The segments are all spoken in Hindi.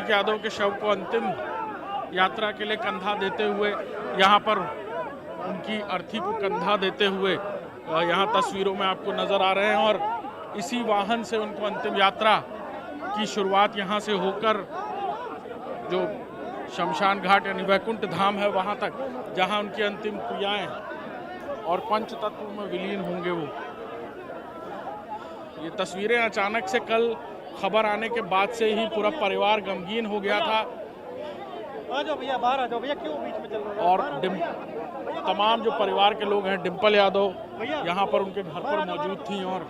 प्रतीक यादव के शव को अंतिम यात्रा के लिए कंधा देते हुए यहाँ पर उनकी अर्थी को कंधा देते हुए यहाँ तस्वीरों में आपको नजर आ रहे हैं। और इसी वाहन से उनको अंतिम यात्रा की शुरुआत यहाँ से होकर जो शमशान घाट यानी वैकुंठ धाम है वहाँ तक, जहाँ उनकी अंतिम क्रियाएं और पंच तत्व में विलीन होंगे वो। ये तस्वीरें अचानक से कल खबर आने के बाद से ही पूरा परिवार गमगीन हो गया था। आ जाओ भैया, बाहर आ जाओ भैया, क्यों बीच में चल रहे हो? और तमाम जो परिवार के लोग हैं, डिम्पल यादव यहाँ पर उनके घर पर मौजूद थी और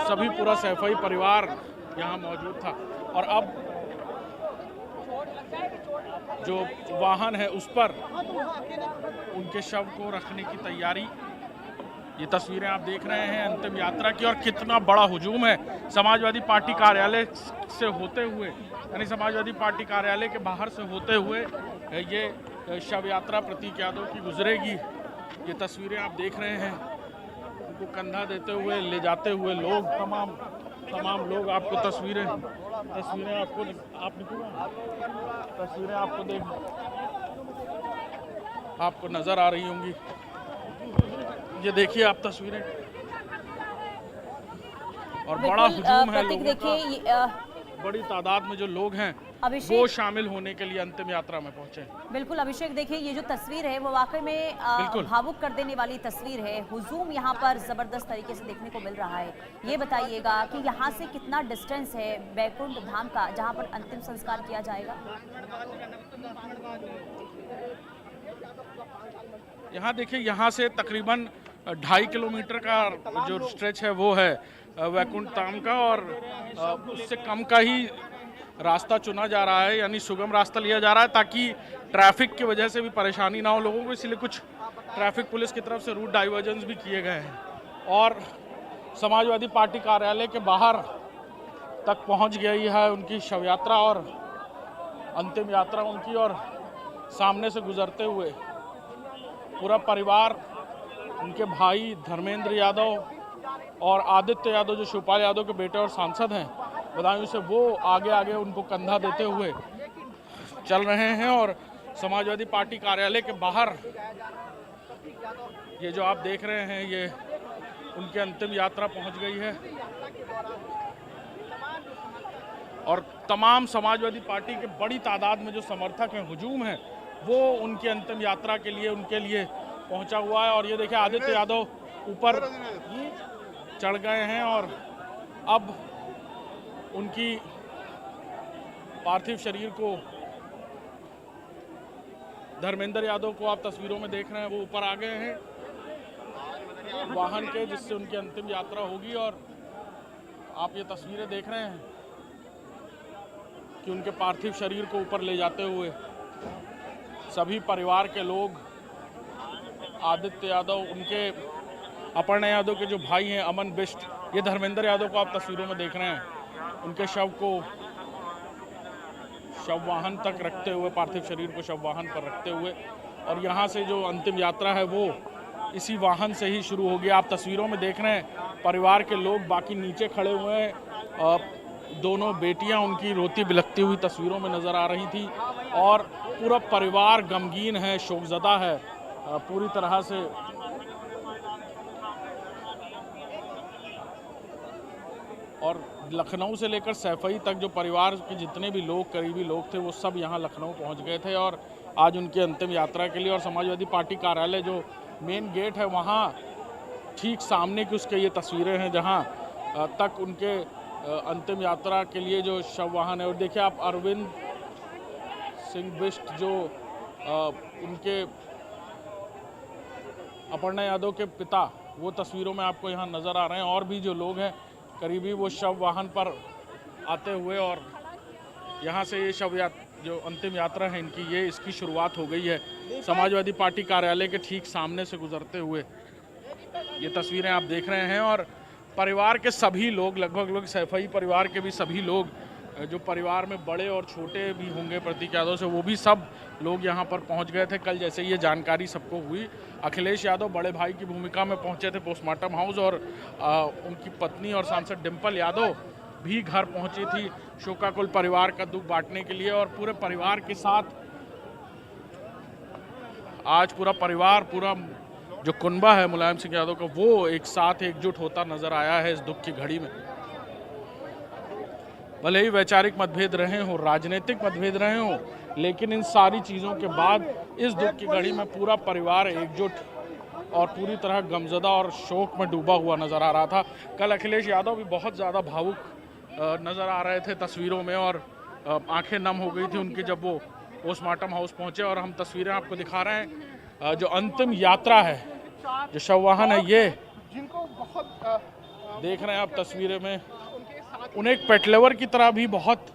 सभी पूरा सैफई परिवार यहाँ मौजूद था। और अब जो वाहन है उस पर उनके शव को रखने की तैयारी, ये तस्वीरें आप देख रहे हैं अंतिम यात्रा की। और कितना बड़ा हुजूम है समाजवादी पार्टी कार्यालय से होते हुए, यानी समाजवादी पार्टी कार्यालय के बाहर से होते हुए ये शव यात्रा प्रतीक यादव की गुजरेगी। ये तस्वीरें आप देख रहे हैं, उनको कंधा देते हुए ले जाते हुए लोग, तमाम लोग आपको तस्वीरें आपको तस्वीरें आपको नजर आ रही होंगी। ये देखिए आप तस्वीरें, और बड़ा हुजूम है लोगों का, बड़ी तादाद में जो लोग हैं वो शामिल होने के लिए अंतिम यात्रा में पहुंचे। बिल्कुल अभिषेक, देखिए ये जो तस्वीर है वो वाकई में भावुक कर देने वाली तस्वीर है। हुजूम यहाँ पर जबरदस्त तरीके से देखने को मिल रहा है। ये बताइएगा कि यहाँ से कितना डिस्टेंस है वैकुंठ धाम का, जहाँ पर अंतिम संस्कार किया जाएगा? यहाँ देखिए, यहाँ से तकरीबन 2.5 किलोमीटर का जो स्ट्रेच है वो है वैकुंठ धाम का, और उससे कम का ही रास्ता चुना जा रहा है, यानी सुगम रास्ता लिया जा रहा है ताकि ट्रैफिक की वजह से भी परेशानी ना हो लोगों को। इसलिए कुछ ट्रैफिक पुलिस की तरफ से रूट डाइवर्जन भी किए गए हैं। और समाजवादी पार्टी कार्यालय के बाहर तक पहुंच गई है उनकी शव यात्रा और अंतिम यात्रा उनकी, और सामने से गुजरते हुए पूरा परिवार, उनके भाई धर्मेंद्र यादव और आदित्य यादव जो शिवपाल यादव के बेटे और सांसद हैं बदायूं से, वो आगे उनको कंधा देते हुए चल रहे हैं। और समाजवादी पार्टी कार्यालय के बाहर ये जो आप देख रहे हैं, ये उनकी अंतिम यात्रा पहुंच गई है। और तमाम समाजवादी पार्टी के बड़ी तादाद में जो समर्थक हैं, हुजूम है, वो उनकी अंतिम यात्रा के लिए उनके लिए पहुंचा हुआ है। और ये देखिए आदित्य यादव ऊपर चढ़ गए हैं और अब उनकी पार्थिव शरीर को, धर्मेंद्र यादव को आप तस्वीरों में देख रहे हैं, वो ऊपर आ गए हैं वाहन के, जिससे उनकी अंतिम यात्रा होगी। और आप ये तस्वीरें देख रहे हैं कि उनके पार्थिव शरीर को ऊपर ले जाते हुए सभी परिवार के लोग, आदित्य यादव, उनके अपर्णा यादव के जो भाई हैं अमन बिष्ट, ये धर्मेंद्र यादव को आप तस्वीरों में देख रहे हैं, उनके शव को शव वाहन तक रखते हुए, पार्थिव शरीर को शव वाहन पर रखते हुए, और यहाँ से जो अंतिम यात्रा है वो इसी वाहन से ही शुरू होगी। आप तस्वीरों में देख रहे हैं परिवार के लोग बाकी नीचे खड़े हुए हैं। दोनों बेटियां उनकी रोती बिलखती हुई तस्वीरों में नज़र आ रही थी और पूरा परिवार गमगीन है, शोकज़दा है पूरी तरह से। और लखनऊ से लेकर सैफई तक जो परिवार के जितने भी लोग, करीबी लोग थे, वो सब यहाँ लखनऊ पहुँच गए थे और आज उनकी अंतिम यात्रा के लिए। और समाजवादी पार्टी कार्यालय जो मेन गेट है वहाँ ठीक सामने की उसके ये तस्वीरें हैं, जहाँ तक उनके अंतिम यात्रा के लिए जो शव वाहन है। और देखिए आप अरविंद सिंह बिष्ट जो उनके अपर्णा यादव के पिता, वो तस्वीरों में आपको यहाँ नज़र आ रहे हैं। और भी जो लोग हैं करीबी, वो शव वाहन पर आते हुए, और यहाँ से ये जो अंतिम यात्रा है इनकी, ये इसकी शुरुआत हो गई है समाजवादी पार्टी कार्यालय के ठीक सामने से गुजरते हुए। ये तस्वीरें आप देख रहे हैं और परिवार के सभी लोग, लगभग लोग सैफई परिवार के भी सभी लोग, जो परिवार में बड़े और छोटे भी होंगे प्रतीक यादव से, वो भी सब लोग यहाँ पर पहुँच गए थे। कल जैसे ये जानकारी सबको हुई, अखिलेश यादव बड़े भाई की भूमिका में पहुँचे थे पोस्टमार्टम हाउस, और उनकी पत्नी और सांसद डिम्पल यादव भी घर पहुंची थी शोकाकुल परिवार का दुख बांटने के लिए, और पूरे परिवार के साथ आज पूरा परिवार, पूरा जो कुनबा है मुलायम सिंह यादव का, वो एक साथ एकजुट होता नजर आया है इस दुख की घड़ी में। भले ही वैचारिक मतभेद रहे हो, राजनीतिक मतभेद रहे हो, लेकिन इन सारी चीज़ों के बाद इस दुख की घड़ी में पूरा परिवार एकजुट और पूरी तरह गमजदा और शोक में डूबा हुआ नज़र आ रहा था। कल अखिलेश यादव भी बहुत ज़्यादा भावुक नज़र आ रहे थे तस्वीरों में, और आंखें नम हो गई थी उनकी जब वो पोस्टमार्टम हाउस पहुंचे। और हम तस्वीरें आपको दिखा रहे हैं, जो अंतिम यात्रा है, जो शव वाहन है, ये देख रहे हैं आप तस्वीरें में, उन्हें एक पेटलेवर की तरह भी बहुत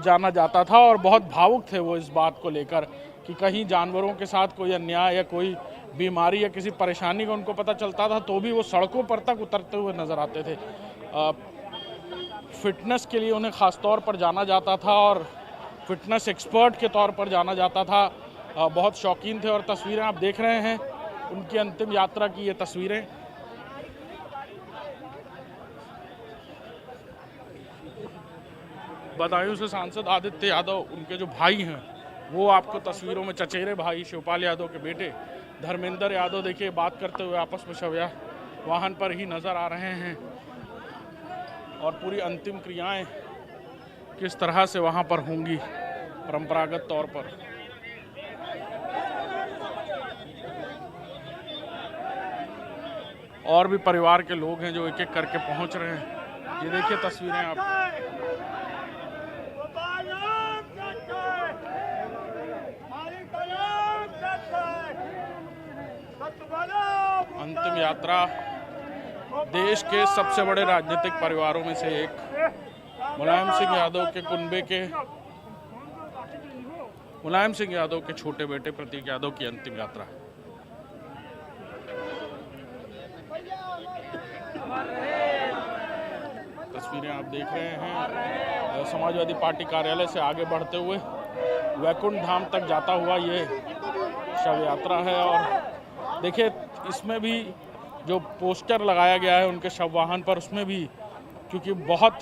जाना जाता था, और बहुत भावुक थे वो इस बात को लेकर कि कहीं जानवरों के साथ कोई अन्याय या कोई बीमारी या किसी परेशानी का उनको पता चलता था तो भी वो सड़कों पर तक उतरते हुए नज़र आते थे। फिटनेस के लिए उन्हें ख़ास तौर पर जाना जाता था और फिटनेस एक्सपर्ट के तौर पर जाना जाता था। बहुत शौकीन थे, और तस्वीरें आप देख रहे हैं उनकी अंतिम यात्रा की, ये तस्वीरें। बदायूं से सांसद आदित्य यादव, उनके जो भाई हैं, वो आपको तस्वीरों में, चचेरे भाई शिवपाल यादव के बेटे धर्मेंद्र यादव, देखिए बात करते हुए आपस में शव वाहन पर ही नज़र आ रहे हैं, और पूरी अंतिम क्रियाएं किस तरह से वहां पर होंगी परंपरागत तौर पर। और भी परिवार के लोग हैं जो एक एक करके पहुंच रहे हैं। ये देखिए तस्वीरें आप। अंतिम यात्रा देश के सबसे बड़े राजनीतिक परिवारों में से एक मुलायम सिंह यादव के कुनबे के, मुलायम सिंह यादव के छोटे बेटे प्रतीक यादव की अंतिम यात्रा। तस्वीरें आप देख रहे हैं समाजवादी पार्टी कार्यालय से आगे बढ़ते हुए वैकुंठ धाम तक जाता हुआ ये शव यात्रा है। और देखिए इसमें भी जो पोस्टर लगाया गया है उनके शव वाहन पर, उसमें भी क्योंकि बहुत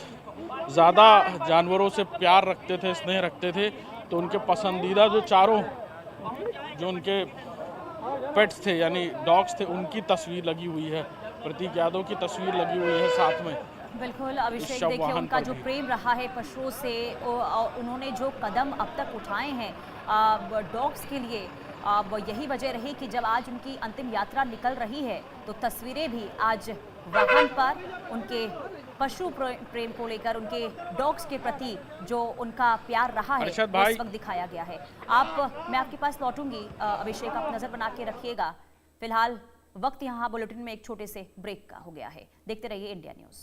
ज़्यादा जानवरों से प्यार रखते थे, स्नेह रखते थे, तो उनके पसंदीदा जो चारों जो उनके पेट्स थे यानी डॉग्स थे, उनकी तस्वीर लगी हुई है, प्रतीक यादव की तस्वीर लगी हुई है साथ में। बिल्कुल अभिषेक, देखिए उनका जो प्रेम रहा है पशुओं से, उन्होंने जो कदम अब तक उठाए हैं डॉग्स के लिए, अब यही वजह रही कि जब आज उनकी अंतिम यात्रा निकल रही है तो तस्वीरें भी आज वाहन पर उनके पशु प्रेम को लेकर, उनके डॉग्स के प्रति जो उनका प्यार रहा है इस वक्त दिखाया गया है। मैं आपके पास लौटूंगी अभिषेक, आप नजर बना के रखिएगा। फिलहाल वक्त यहाँ बुलेटिन में एक छोटे से ब्रेक का हो गया है। देखते रहिए इंडिया न्यूज़।